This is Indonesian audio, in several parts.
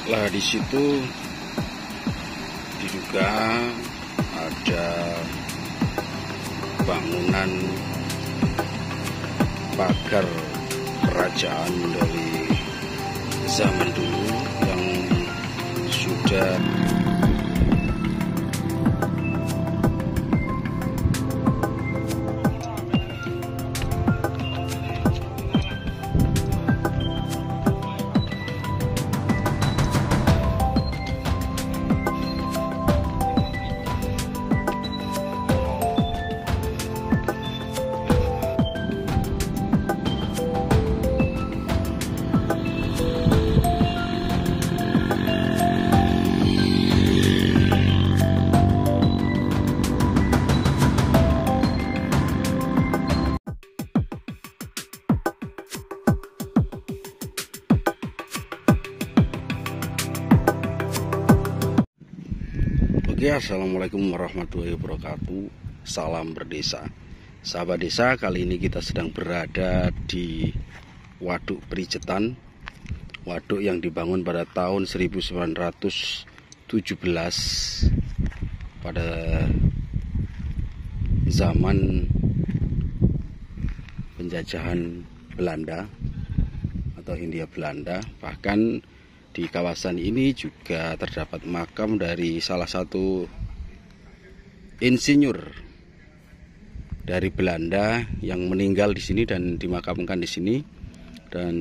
Lah di situ diduga ada bangunan pagar kerajaan dari zaman dulu yang sudah Oke, assalamualaikum warahmatullahi wabarakatuh. Salam berdesa, sahabat desa. Kali ini kita sedang berada di Waduk Prijetan, waduk yang dibangun pada tahun 1917 pada zaman penjajahan Belanda atau Hindia Belanda. Bahkan di kawasan ini juga terdapat makam dari salah satu insinyur dari Belanda yang meninggal di sini dan dimakamkan di sini. Dan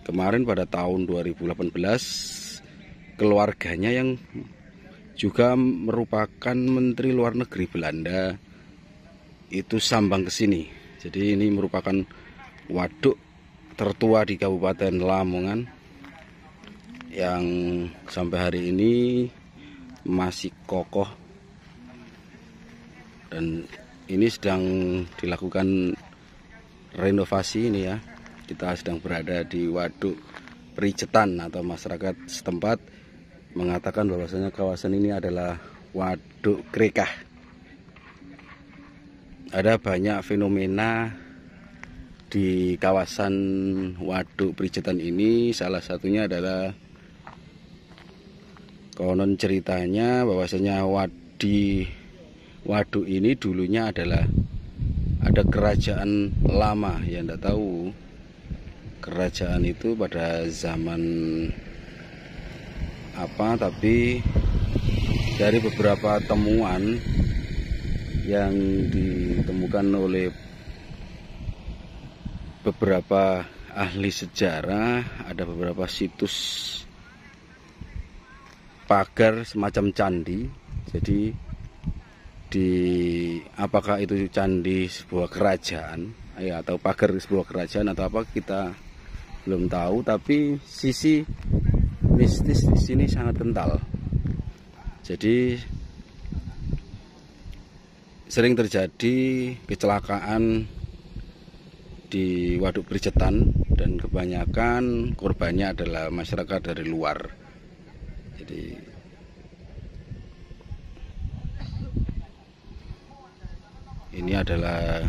kemarin pada tahun 2018 keluarganya yang juga merupakan Menteri Luar Negeri Belanda itu sambang ke sini. Jadi ini merupakan waduk tertua di Kabupaten Lamongan yang sampai hari ini masih kokoh, dan ini sedang dilakukan renovasi. Ini ya, kita sedang berada di Waduk Prijetan atau masyarakat setempat mengatakan bahwasanya kawasan ini adalah waduk krekah. Ada banyak fenomena di kawasan Waduk Prijetan ini, salah satunya adalah konon ceritanya bahwasanya di waduk ini dulunya adalah ada kerajaan lama. Ya enggak tahu kerajaan itu pada zaman apa, tapi dari beberapa temuan yang ditemukan oleh beberapa ahli sejarah, ada beberapa situs pagar semacam candi. Jadi apakah itu candi sebuah kerajaan ya, atau pagar sebuah kerajaan atau apa, kita belum tahu, tapi sisi mistis di sini sangat kental. Jadi sering terjadi kecelakaan di Waduk Prijetan dan kebanyakan korbannya adalah masyarakat dari luar. Jadi ini adalah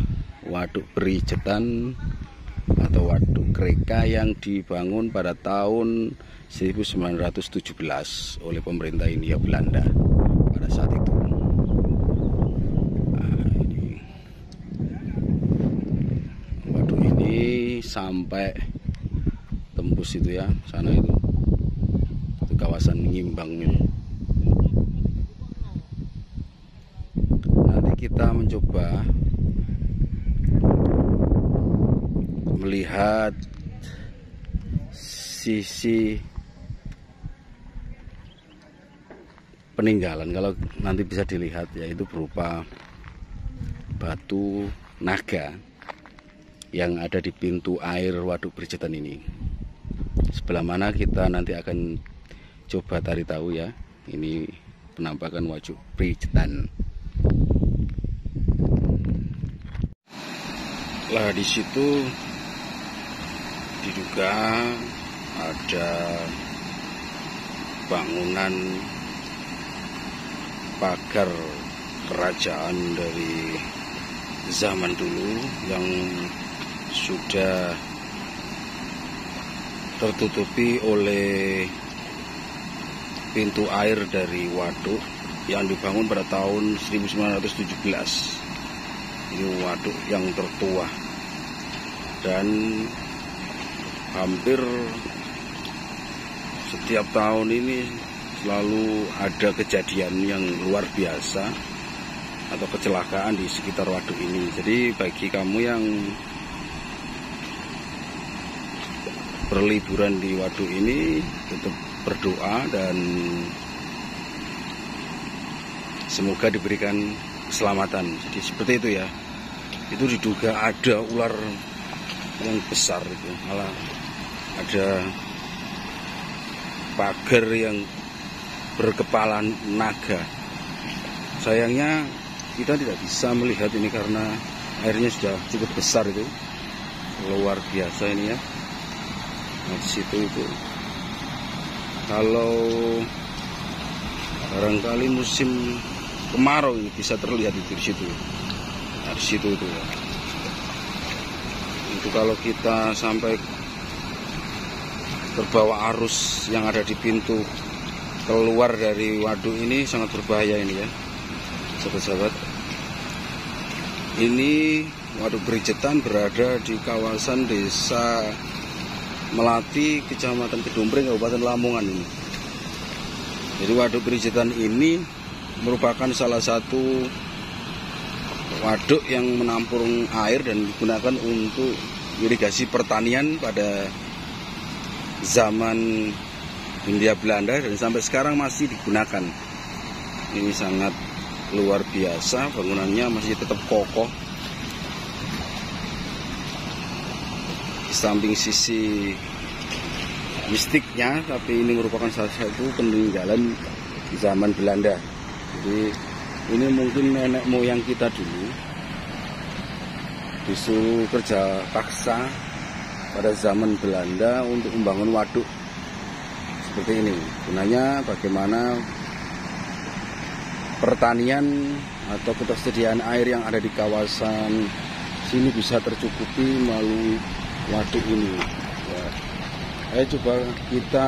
Waduk Prijetan atau waduk krekah yang dibangun pada tahun 1917 oleh pemerintah Hindia Belanda pada saat itu. Nah, waduk ini sampai tembus itu ya, sana itu kawasan Ngimbang. Nanti kita mencoba melihat sisi peninggalan, kalau nanti bisa dilihat, yaitu berupa batu naga yang ada di pintu air Waduk Prijetan ini. Sebelah mana kita nanti akan coba cari tahu ya. Ini penampakan Waduk Prijetan. Lah di situ diduga ada bangunan pagar kerajaan dari zaman dulu yang sudah tertutupi oleh pintu air dari waduk yang dibangun pada tahun 1917. Ini waduk yang tertua dan hampir setiap tahun ini selalu ada kejadian yang luar biasa atau kecelakaan di sekitar waduk ini. Jadi bagi kamu yang berliburan di waduk ini, tetap berdoa dan semoga diberikan keselamatan. Jadi seperti itu ya. Itu diduga ada ular yang besar itu, malah ada pagar yang berkepala naga. Sayangnya kita tidak bisa melihat ini karena airnya sudah cukup besar itu, luar biasa ini ya. Nah, di situ itu kalau barangkali musim kemarau ini bisa terlihat di situ. Nah, di situ itu ya. Itu kalau kita sampai terbawa arus yang ada di pintu keluar dari waduk ini sangat berbahaya ini ya, sahabat-sahabat. Ini waduk Berijetan berada di kawasan Desa Melati, Kecamatan Kedumbreng, Kabupaten Lamongan ini. Jadi waduk Berijetan ini merupakan salah satu waduk yang menampung air dan digunakan untuk irigasi pertanian pada zaman Hindia Belanda dan sampai sekarang masih digunakan. Ini sangat luar biasa, bangunannya masih tetap kokoh. Di samping sisi mistiknya, tapi ini merupakan salah satu peninggalan di zaman Belanda. Jadi ini mungkin nenek moyang kita dulu disuruh kerja paksa pada zaman Belanda untuk membangun waduk seperti ini. Gunanya bagaimana pertanian atau ketersediaan air yang ada di kawasan sini bisa tercukupi melalui waduk ini ya. Ayo coba kita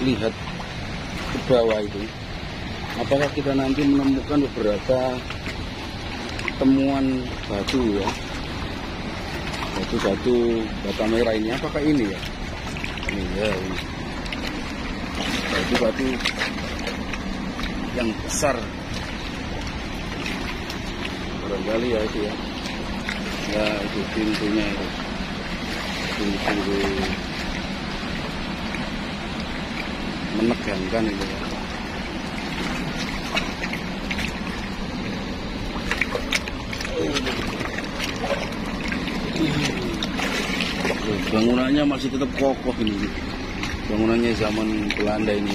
lihat ke bawah itu, apakah kita nanti menemukan beberapa temuan batu ya, batu-batu bata merah ini. Apakah ini ya? Ini ya, ini batu-batu yang besar barangkali ya itu ya. Ya itu pintunya itu, pintu menegangkan itu ya. Bangunannya masih tetap kokoh ini. Bangunannya zaman Belanda ini.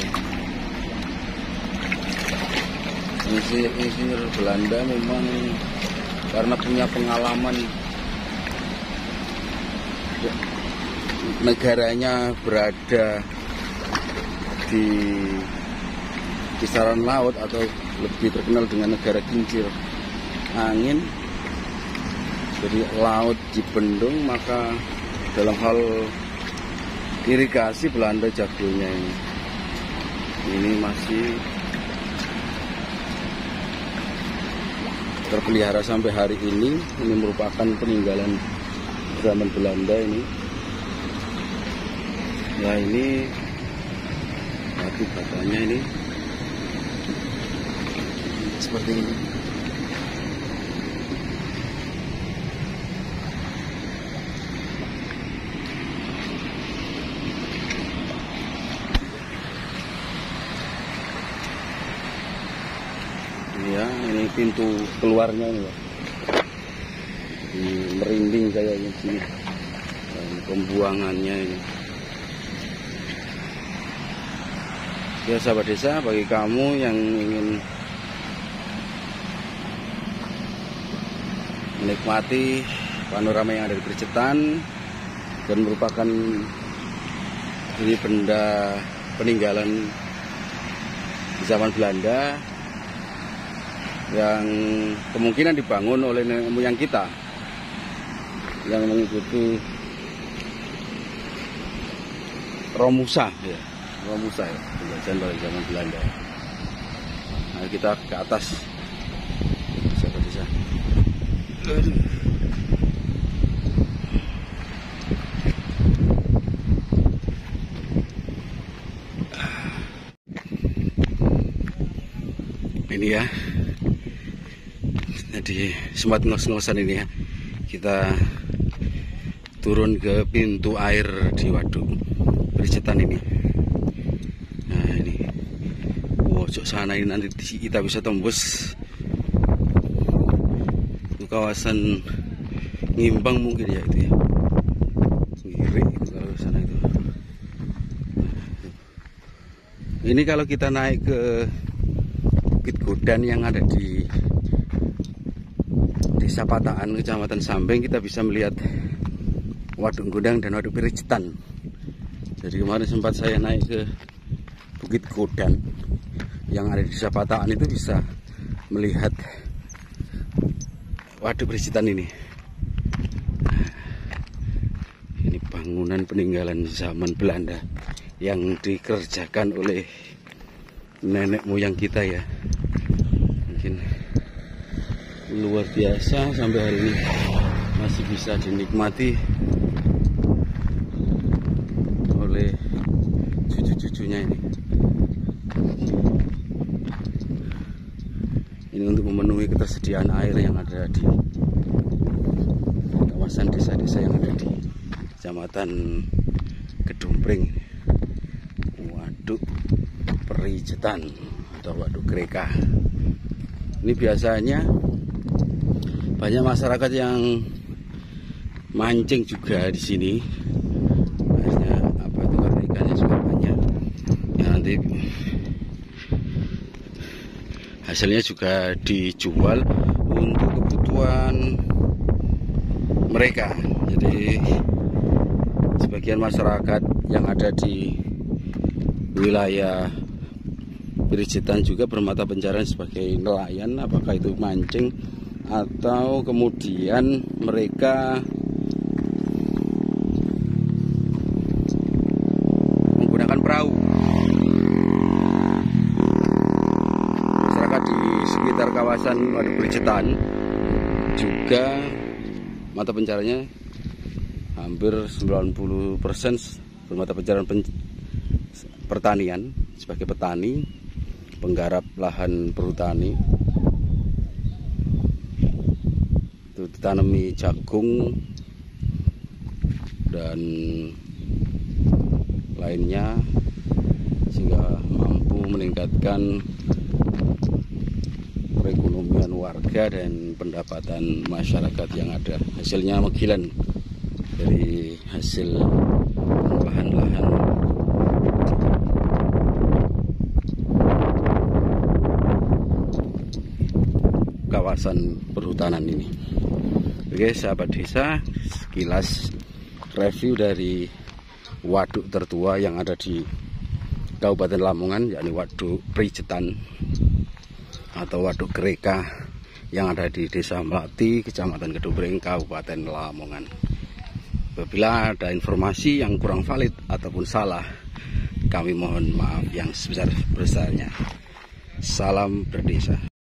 Insinyur Belanda memang karena punya pengalaman negaranya berada di kisaran laut atau lebih terkenal dengan negara kincir angin. Jadi laut dibendung, maka dalam hal irigasi Belanda jagonya ini. Ini masih terpelihara sampai hari ini. Ini merupakan peninggalan zaman Belanda ini. Nah ini batu batanya ini seperti ini. Ya, ini pintu keluarnya ini, Pak. Merinding kayaknya sini. Dan pembuangannya ini. Ya sahabat desa, bagi kamu yang ingin menikmati panorama yang ada di Berijetan dan merupakan ini benda peninggalan di zaman Belanda yang kemungkinan dibangun oleh nenek moyang kita yang mengikuti Romusa ya. Romusa ya, penjajahan pada zaman Belanda. Nah, kita ke atas. Sahabat desa. Ini ya. Jadi sempat ngos-ngosan ini ya. Kita turun ke pintu air di Waduk Prijetan ini. Nah ini pojok sana ini nanti kita bisa tembus itu kawasan Ngimbang mungkin ya itu ya. Ngiri kalau sana itu. Ini kalau kita naik ke Bukit Godan yang ada di Desa Pataan, Kecamatan Sambeng, kita bisa melihat Waduk Gondang dan Waduk Prijetan. Jadi kemarin sempat saya naik ke Bukit Godan yang ada di Desa Pataan, itu bisa melihat Waduk Prijetan ini. Ini bangunan peninggalan zaman Belanda yang dikerjakan oleh nenek moyang kita ya. Mungkin luar biasa, sampai hari ini masih bisa dinikmati oleh cucu-cucunya ini. Ini untuk memenuhi ketersediaan air yang ada di kawasan desa-desa yang ada di Kecamatan Gedumbreng, Waduk Prijetan atau Waduk Kreka. Ini biasanya banyak masyarakat yang mancing juga di sini. Akhirnya apa itu, karena ikannya juga banyak. Ya, nanti hasilnya juga dijual untuk kebutuhan mereka. Jadi sebagian masyarakat yang ada di wilayah Prijetan juga bermata pencarian sebagai nelayan, apakah itu mancing atau kemudian mereka menggunakan perahu. Masyarakat di sekitar kawasan Waduk Prijetan juga mata pencariannya hampir 90% bermata pencarian pertanian, sebagai petani, penggarap lahan perhutani. Itu ditanami jagung dan lainnya sehingga mampu meningkatkan perekonomian warga dan pendapatan masyarakat yang ada. Hasilnya megilan dari hasil lahan-lahan kawasan perhutanan ini. Oke sahabat desa, sekilas review dari waduk tertua yang ada di Kabupaten Lamongan, yakni Waduk Prijetan atau Waduk Kreka yang ada di Desa Melati, Kecamatan Gedumbreng, Kabupaten Lamongan. Apabila ada informasi yang kurang valid ataupun salah, kami mohon maaf yang sebesar-besarnya. Salam berdesa.